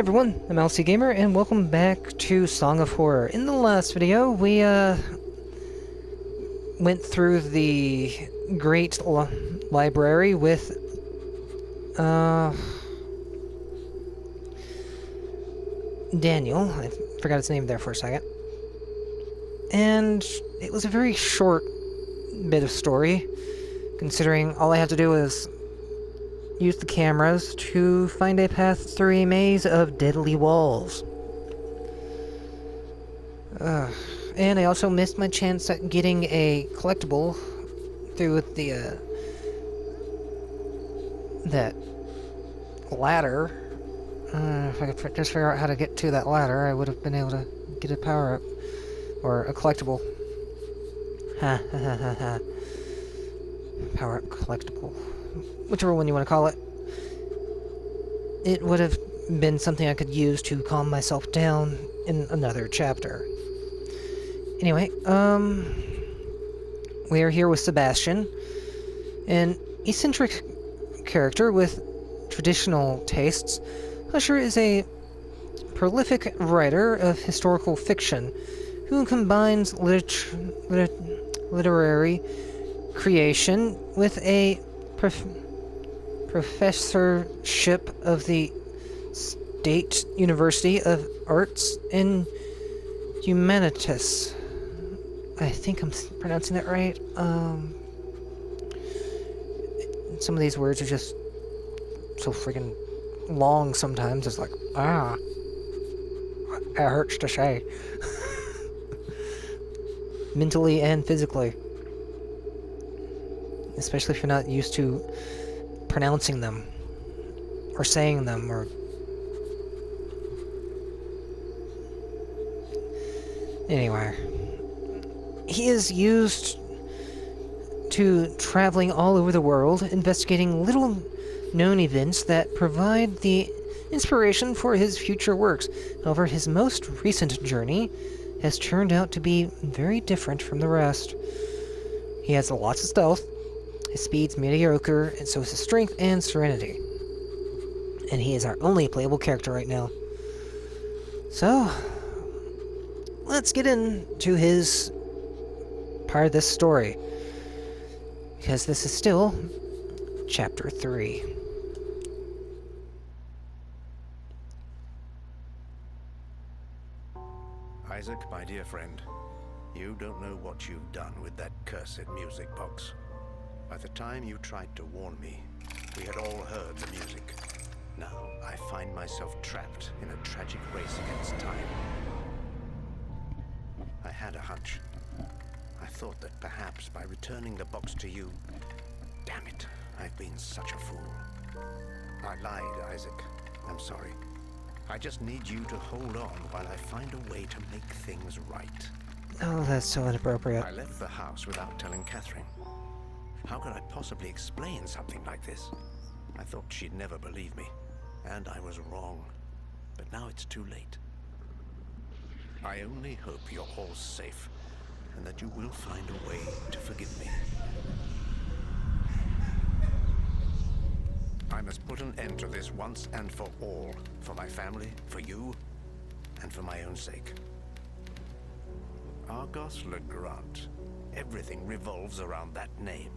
Everyone, I'm LC Gamer, and welcome back to Song of Horror. In the last video, we went through the great library with Daniel. I forgot his name there for a second. And it was a very short bit of story, considering all I had to do was use the cameras to find a path through a maze of deadly walls. And I also missed my chance at getting a collectible through the, that ladder. If I could just figure out how to get to that ladder, I would have been able to get a power-up. Or a collectible. Ha ha ha ha ha. Power-up collectible. Whichever one you want to call it. It would have been something I could use to calm myself down in another chapter. Anyway, we are here with Sebastian, an eccentric character with traditional tastes. Usher is a prolific writer of historical fiction who combines literary creation with a professorship of the State University of Arts and Humanities. I think I'm pronouncing that right. Some of these words are just so freaking long sometimes. It's like, it hurts to say. Mentally and physically. Especially if you're not used to pronouncing them, or saying them, or... Anyway. He is used to traveling all over the world, investigating little-known events that provide the inspiration for his future works. However, his most recent journey has turned out to be very different from the rest. He has lots of stealth, his speed's mediocre, and so is his strength and serenity. And he is our only playable character right now. So, let's get into his part of this story, because this is still Chapter 3. Isaac, my dear friend, you don't know what you've done with that cursed music box. By the time you tried to warn me, we had all heard the music. Now, I find myself trapped in a tragic race against time. I had a hunch. I thought that perhaps by returning the box to you... Damn it, I've been such a fool. I lied, Isaac. I'm sorry. I just need you to hold on while I find a way to make things right. Oh, that's so inappropriate. I left the house without telling Catherine. How could I possibly explain something like this? I thought she'd never believe me, and I was wrong. But now it's too late. I only hope you're all safe, and that you will find a way to forgive me. I must put an end to this once and for all, for my family, for you, and for my own sake. Argos Legrand. Everything revolves around that name.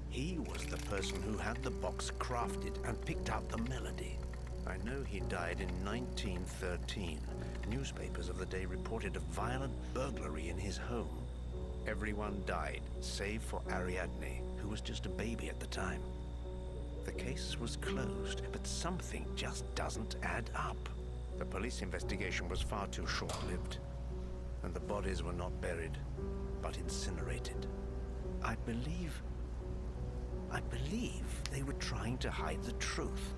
He was the person who had the box crafted and picked out the melody. I know he died in 1913. Newspapers of the day reported a violent burglary in his home. Everyone died, save for Ariadne, who was just a baby at the time. The case was closed, but something just doesn't add up. The police investigation was far too short-lived, and the bodies were not buried, but incinerated. I believe they were trying to hide the truth.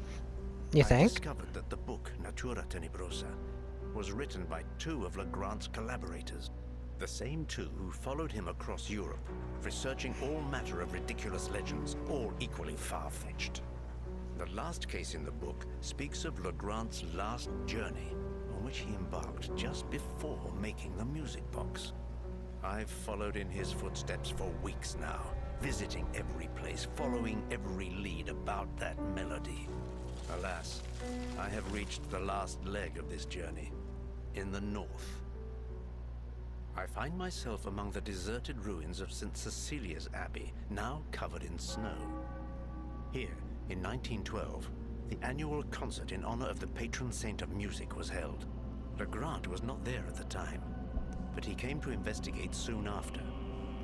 You think? I discovered that the book, Natura Tenebrosa, was written by two of Legrand's collaborators. The same two who followed him across Europe, researching all matter of ridiculous legends, all equally far-fetched. The last case in the book speaks of Legrand's last journey, on which he embarked just before making the music box. I've followed in his footsteps for weeks now, visiting every place, following every lead about that melody. Alas, I have reached the last leg of this journey, in the north. I find myself among the deserted ruins of St. Cecilia's Abbey, now covered in snow. Here, in 1912, the annual concert in honor of the patron saint of music was held. Legrand was not there at the time, but he came to investigate soon after.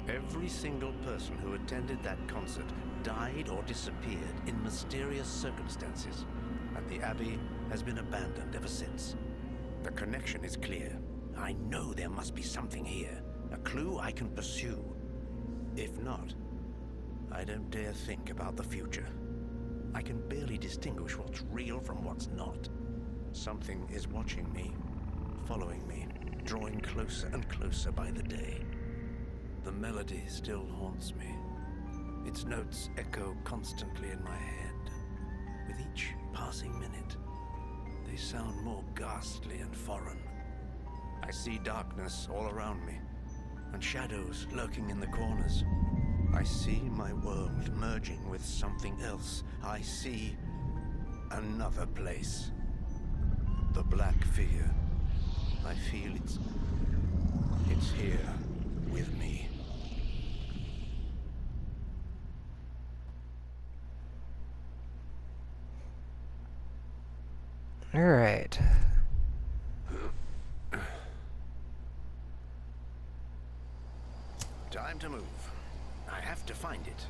Every single person who attended that concert died or disappeared in mysterious circumstances, and the Abbey has been abandoned ever since. The connection is clear. I know there must be something here, a clue I can pursue. If not, I don't dare think about the future. I can barely distinguish what's real from what's not. Something is watching me, following me, drawing closer and closer by the day. The melody still haunts me. Its notes echo constantly in my head. With each passing minute, they sound more ghastly and foreign. I see darkness all around me, and shadows lurking in the corners. I see my world merging with something else. I see another place. The black figure. I feel it's here with me. All right. Time to move. I have to find it.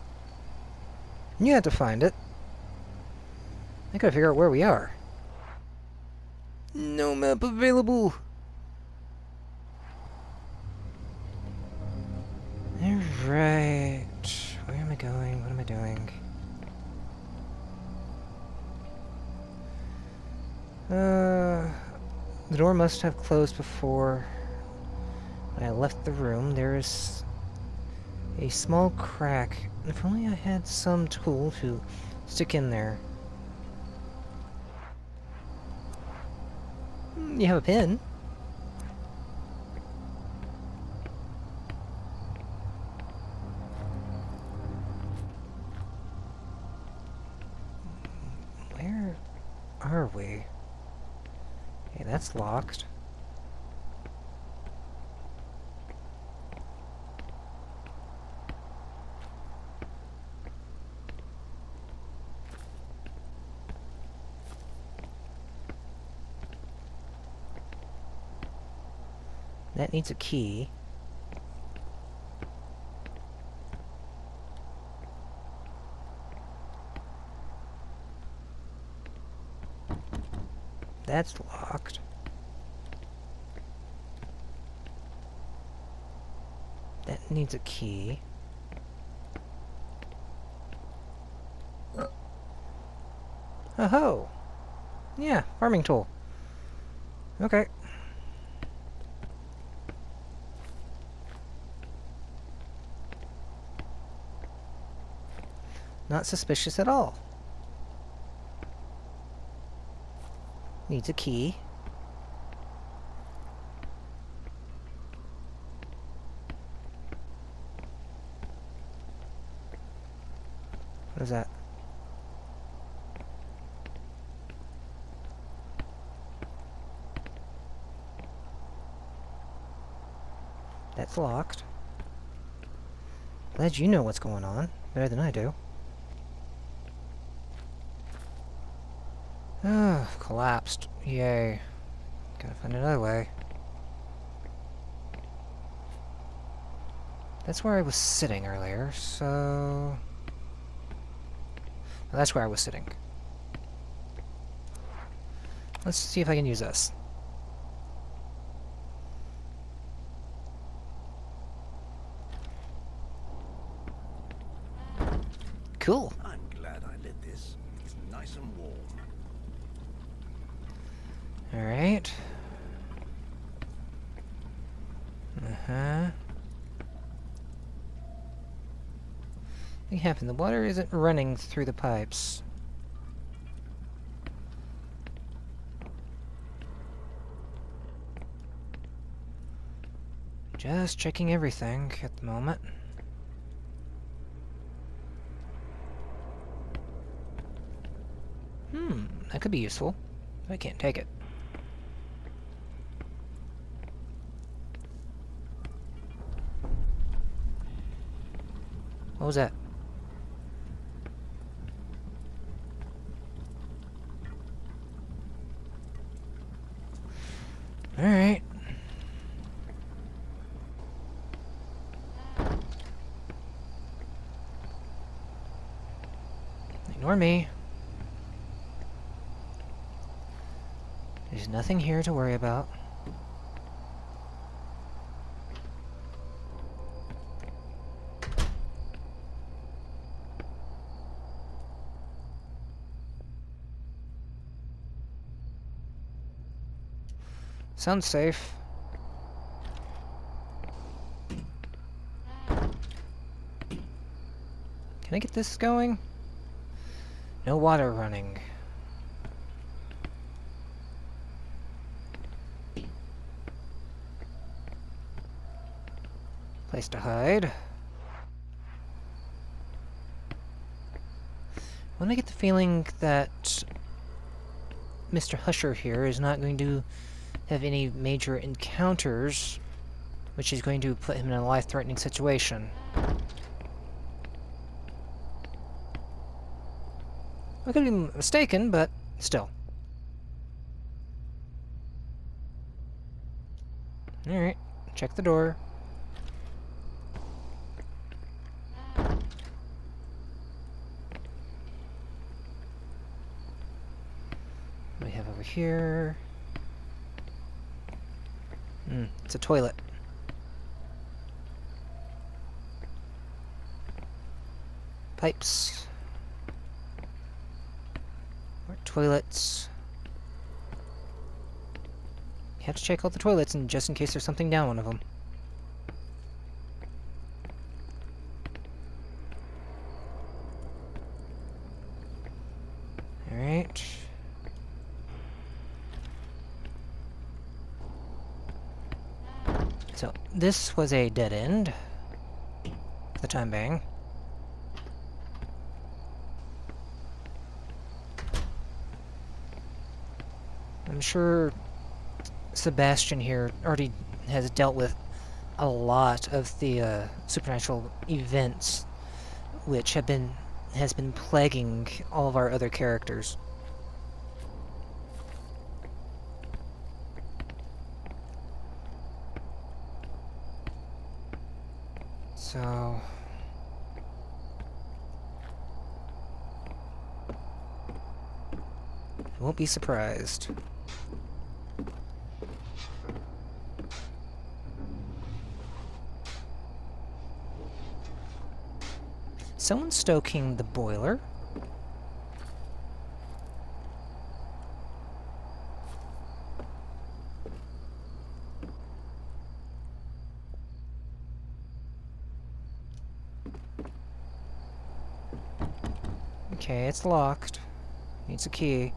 You have to find it. I gotta figure out where we are. No map available. Alright. Where am I going? What am I doing? The door must have closed before I left the room. There is a small crack. If only I had some tool to stick in there. You have a pin. Where are we? Okay, that's locked. That needs a key. That's locked. That needs a key. Oh-ho! Yeah, farming tool. Okay. Not suspicious at all. Needs a key. What is that? That's locked. Glad you know what's going on. Better than I do. Ah, collapsed. Yay. Gotta find another way. That's where I was sitting earlier, so... Well, that's where I was sitting. Let's see if I can use this. Cool. I'm glad I lit this. It's nice and warm. Alright. What happened? The water isn't running through the pipes. Just checking everything at the moment. That could be useful. I can't take it. What was that? Alright. Ignore me. There's nothing here to worry about. Sounds safe. Can I get this going? No water running. Place to hide. When I get the feeling that Mr. Husher here is not going to have any major encounters, which is going to put him in a life-threatening situation. I could be mistaken, but still. Alright, check the door. What do we have over here? It's a toilet. Pipes. More toilets. You have to check all the toilets, and just in case there's something down one of them. Alright. So, this was a dead end, for the time being. I'm sure Sebastian here already has dealt with a lot of the supernatural events which has been plaguing all of our other characters. So... I won't be surprised. Someone's stoking the boiler. Okay, it's locked. Needs a key.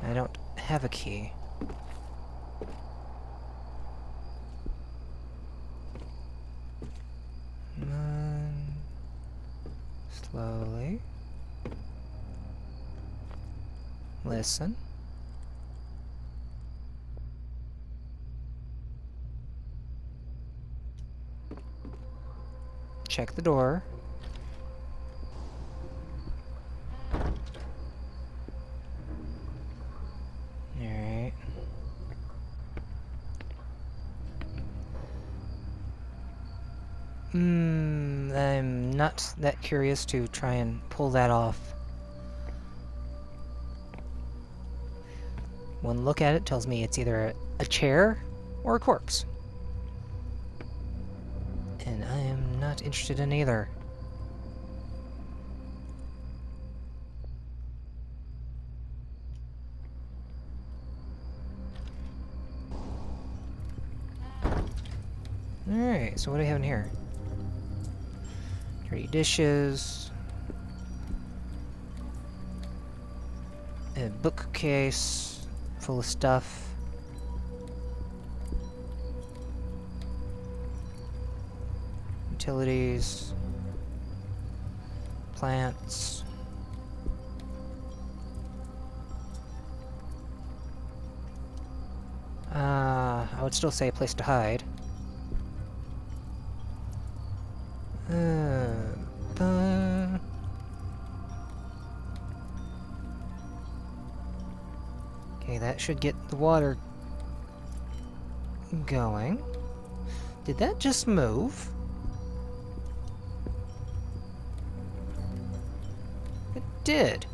I don't have a key. Slowly. Listen. Check the door. Alright. I'm not that curious to try and pull that off. One look at it tells me it's either a chair or a corpse. And I am not interested in either. Alright, so what do we have in here? Dirty dishes. A bookcase full of stuff. Utilities. Plants. would still say a place to hide. Okay, that should get the water going. Did that just move? It did.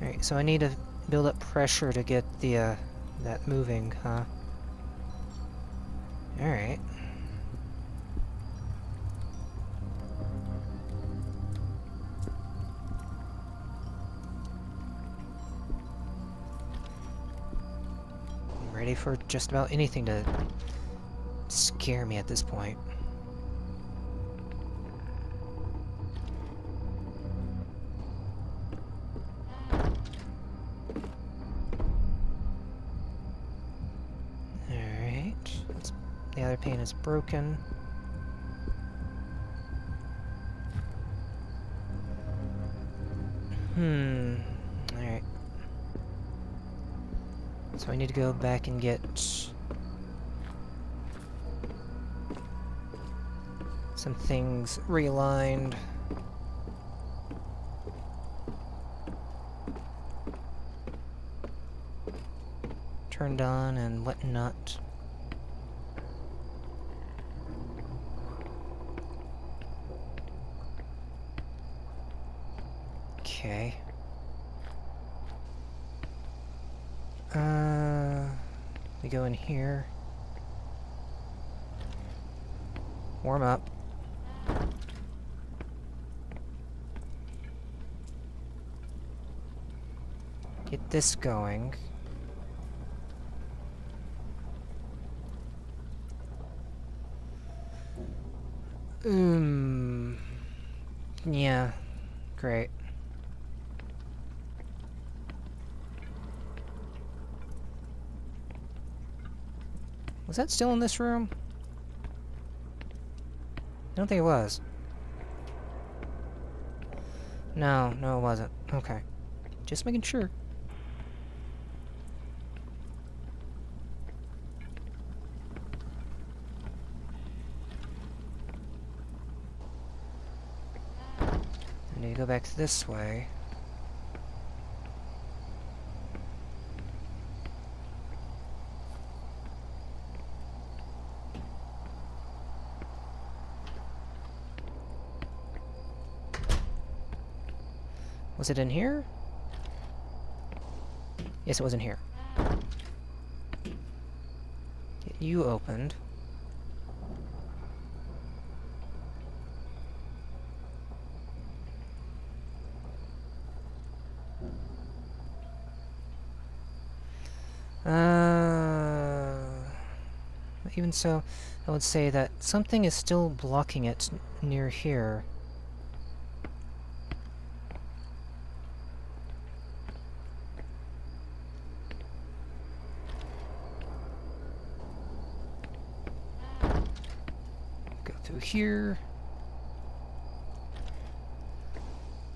Alright, so I need to build up pressure to get the, that moving, huh? Alright. I'm ready for just about anything to scare me at this point. The other pane is broken. Alright. So I need to go back and get some things realigned. Turned on and whatnot. Okay. We go in here. Warm up. Get this going. Yeah. Great. Was that still in this room? I don't think it was. No, it wasn't. Okay. Just making sure. I need to go back this way. Was it in here? Yes, it was in here. Get you opened. Even so, I would say that something is still blocking it near here. Go through here.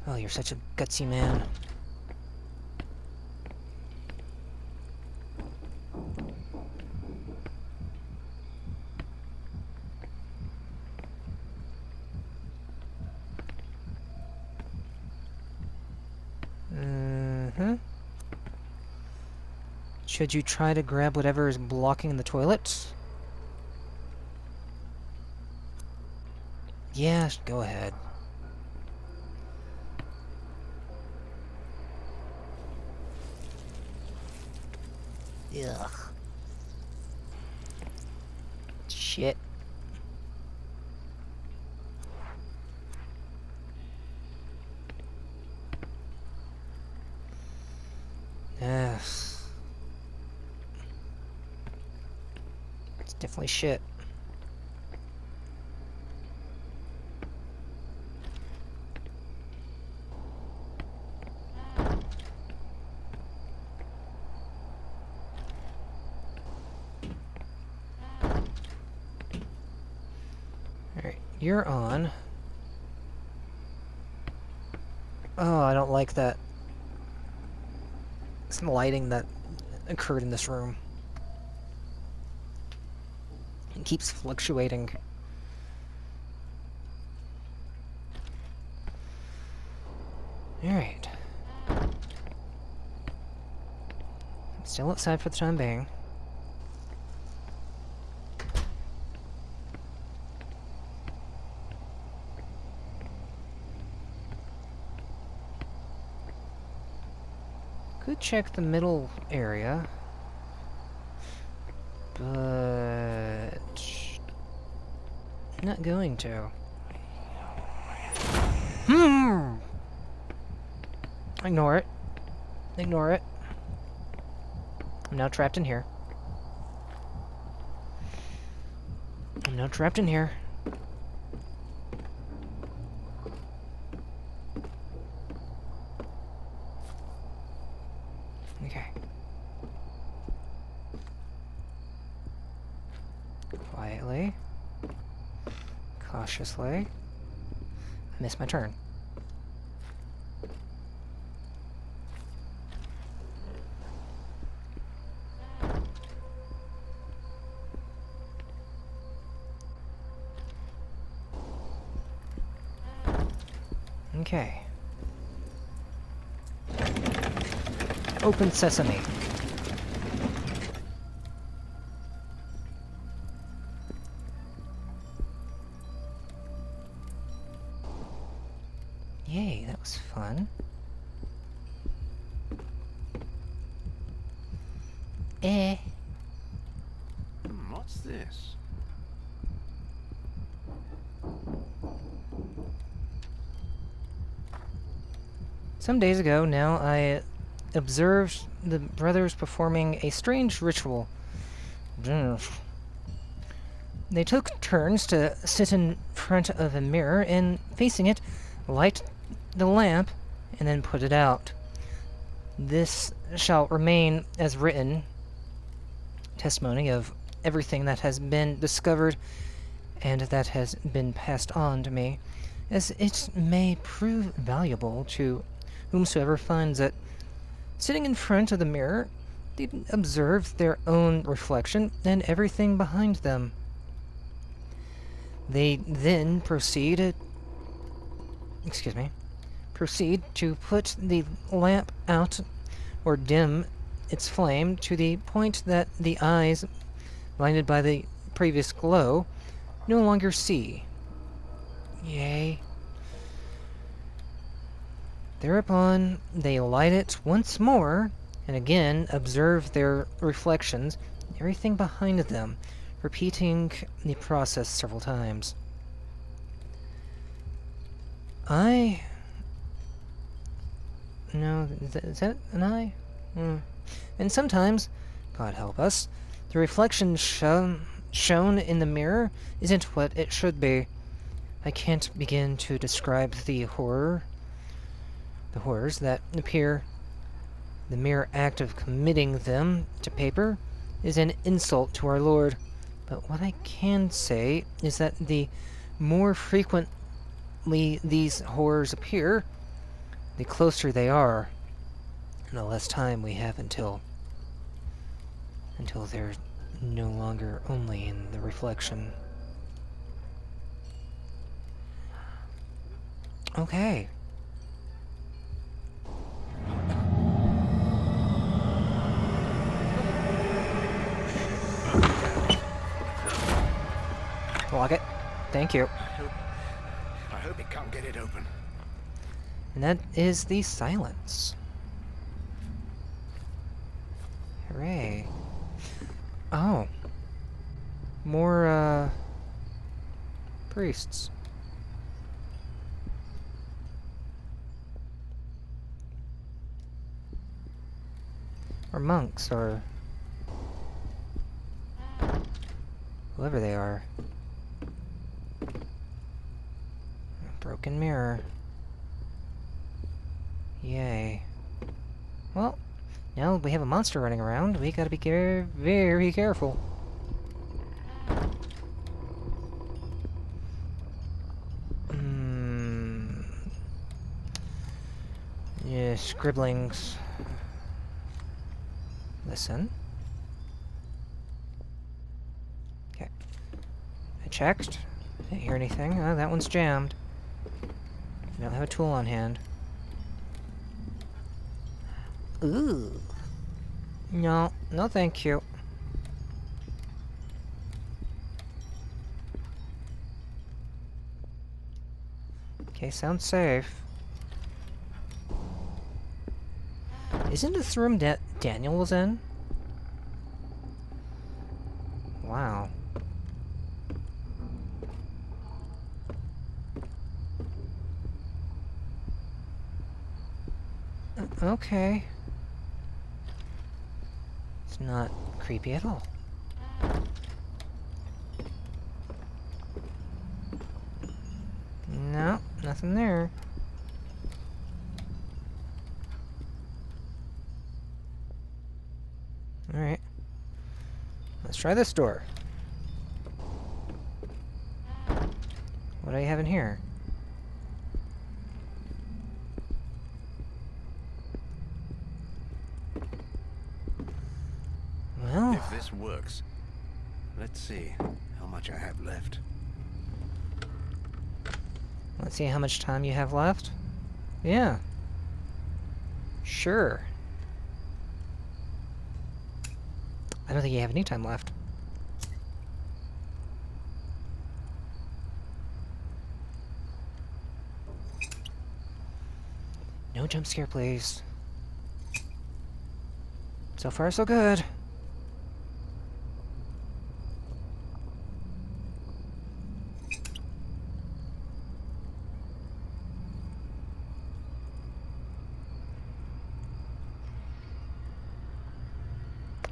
Oh, you're such a gutsy man. Should you try to grab whatever is blocking the toilet? Yeah, go ahead. Ugh. Shit. Ugh. It's definitely shit. Alright, you're on. Oh, I don't like that. Some lighting that occurred in this room. keeps fluctuating. Alright. Still outside for the time being. Could check the middle area, but not going to. Ignore it. Ignore it. I'm now trapped in here. I'm now trapped in here. Okay. Quietly. Cautiously. I missed my turn. Okay. Open sesame. Yay, that was fun. What's this? Some days ago now, I observed the brothers performing a strange ritual. They took turns to sit in front of a mirror and, facing it, light the lamp and then put it out. This shall remain as written testimony of everything that has been discovered and that has been passed on to me, as it may prove valuable to whomsoever finds it. Sitting in front of the mirror, they observed their own reflection and everything behind them. They then proceed to put the lamp out or dim its flame to the point that the eyes, blinded by the previous glow, no longer see. Yea. Thereupon they light it once more, and again observe their reflections, everything behind them, repeating the process several times. No, is that an eye? And sometimes, God help us, the reflection shown in the mirror isn't what it should be. I can't begin to describe the horrors that appear. The mere act of committing them to paper is an insult to our Lord. But what I can say is that the more frequently these horrors appear, the closer they are, and the less time we have until they're no longer only in the reflection. Okay. Lock it. Thank you. I hope it can't get it open. And that is the silence. Hooray. Oh. More, priests. Or monks, or whoever they are. Broken mirror. Yay. Well, now we have a monster running around, we gotta be very careful. Yeah, scribblings. Listen. Okay. checked. Didn't hear anything. Oh, that one's jammed. I don't have a tool on hand. Ooh. No, no thank you. Okay, sounds safe. Isn't this the room Daniel was in? Wow. Okay. It's not creepy at all. No, nothing there. Alright. Let's try this door. What do I have in here? Well... If this works, let's see how much I have left. Let's see how much time you have left. Yeah. Sure. I don't think you have any time left. No jump scare, please. So far, so good.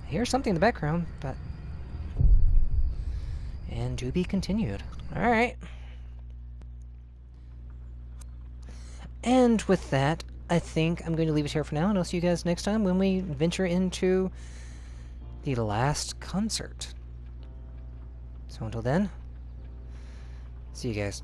I hear something in the background, but... And to be continued. Alright. And with that, I think I'm going to leave it here for now, and I'll see you guys next time when we venture into the last concert. So until then, see you guys.